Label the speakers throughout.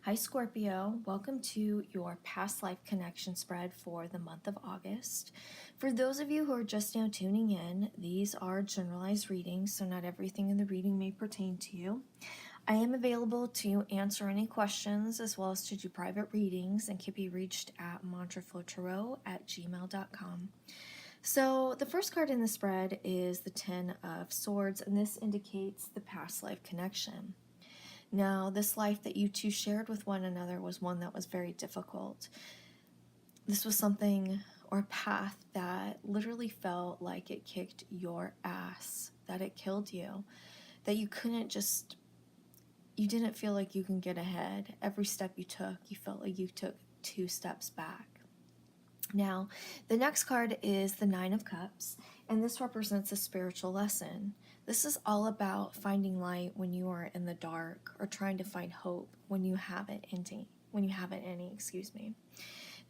Speaker 1: Hi Scorpio, welcome to your past life connection spread for the month of August. For those of you who are just now tuning in, these are generalized readings, so not everything in the reading may pertain to you. I am available to answer any questions as well as to do private readings and can be reached at mantraflowtarot@gmail.com. So the first card in the spread is the Ten of Swords, and this indicates the past life connection. Now, this life that you two shared with one another was one that was very difficult. This was something or a path that literally felt like it kicked your ass, that it killed you, that you didn't feel like you can get ahead. Every step you took, you felt like you took 2 steps back. Now, the next card is the Nine of Cups, and this represents a spiritual lesson. This is all about finding light when you are in the dark, or trying to find hope when you haven't any.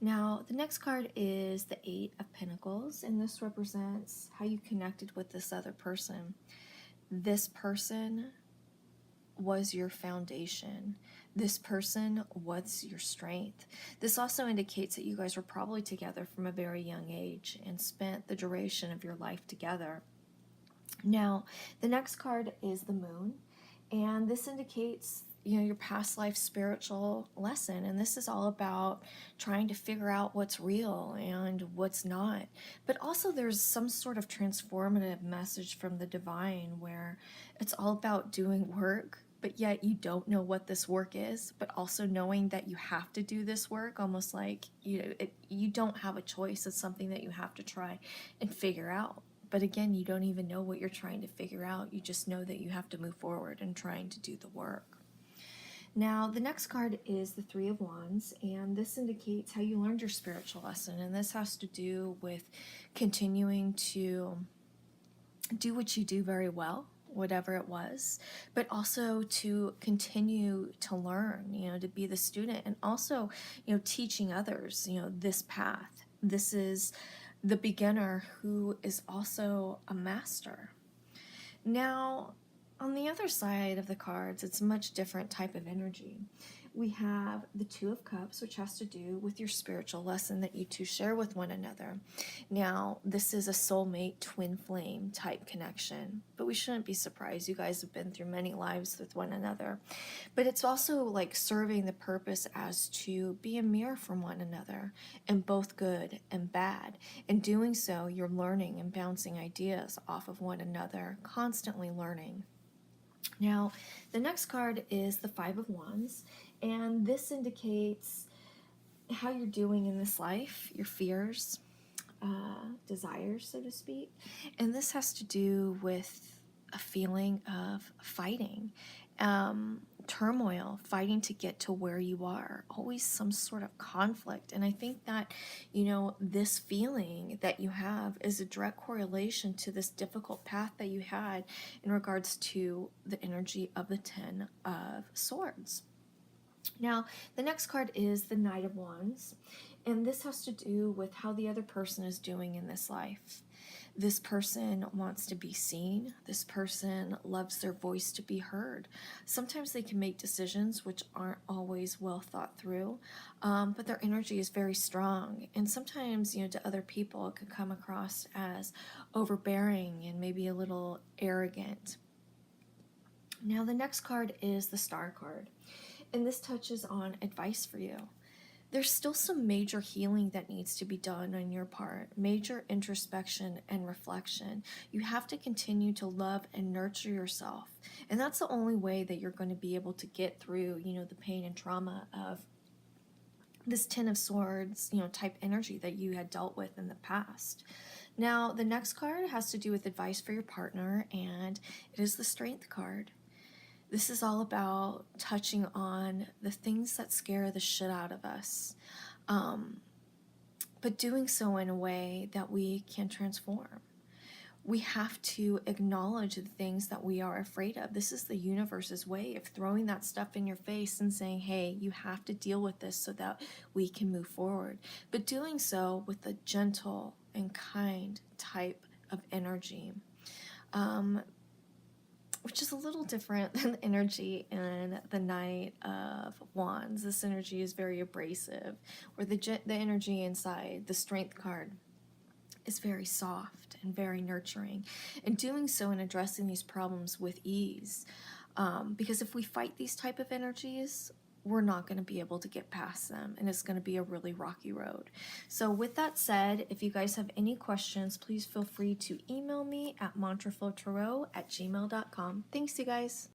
Speaker 1: Now, the next card is the Eight of Pentacles, and this represents how you connected with this other person. This person was your foundation. This person was your strength. This also indicates that you guys were probably together from a very young age and spent the duration of your life together. Now, the next card is the Moon, and this indicates your past life spiritual lesson, and this is all about trying to figure out what's real and what's not. But also there's some sort of transformative message from the divine where it's all about doing work, but yet you don't know what this work is, but also knowing that you have to do this work, almost like you don't have a choice. It's something that you have to try and figure out. But again, you don't even know what you're trying to figure out. You just know that you have to move forward and trying to do the work. Now, the next card is the Three of Wands, and this indicates how you learned your spiritual lesson. And this has to do with continuing to do what you do very well, whatever it was, but also to continue to learn, to be the student, and also, teaching others, this path. This is the beginner who is also a master. Now, on the other side of the cards, it's a much different type of energy. We have the Two of Cups, which has to do with your spiritual lesson that you two share with one another. Now, this is a soulmate twin flame type connection, but we shouldn't be surprised. You guys have been through many lives with one another. But it's also like serving the purpose as to be a mirror from one another, and both good and bad. In doing so, you're learning and bouncing ideas off of one another, constantly learning. Now, the next card is the Five of Wands, and this indicates how you're doing in this life, your fears, desires, so to speak. And this has to do with a feeling of fighting, turmoil, fighting to get to where you are, always some sort of conflict. And I think that, this feeling that you have is a direct correlation to this difficult path that you had in regards to the energy of the Ten of Swords. Now, the next card is the Knight of Wands, and this has to do with how the other person is doing in this life. This person wants to be seen. This person loves their voice to be heard. Sometimes they can make decisions which aren't always well thought through, but their energy is very strong. And sometimes, to other people, it could come across as overbearing and maybe a little arrogant. Now, the next card is the Star card, and this touches on advice for you. There's still some major healing that needs to be done on your part, major introspection and reflection. You have to continue to love and nurture yourself. And that's the only way that you're going to be able to get through, the pain and trauma of this Ten of Swords, type energy that you had dealt with in the past. Now, the next card has to do with advice for your partner, and it is the Strength card. This is all about touching on the things that scare the shit out of us, but doing so in a way that we can transform. We have to acknowledge the things that we are afraid of. This is the universe's way of throwing that stuff in your face and saying, hey, you have to deal with this so that we can move forward. But doing so with a gentle and kind type of energy. which is a little different than the energy in the Knight of Wands. This energy is very abrasive, where the energy inside the Strength card is very soft and very nurturing, and doing so and addressing these problems with ease. Because if we fight these type of energies, we're not going to be able to get past them, and it's going to be a really rocky road. So with that said, if you guys have any questions, please feel free to email me at mantraflowtarot@gmail.com. Thanks, you guys.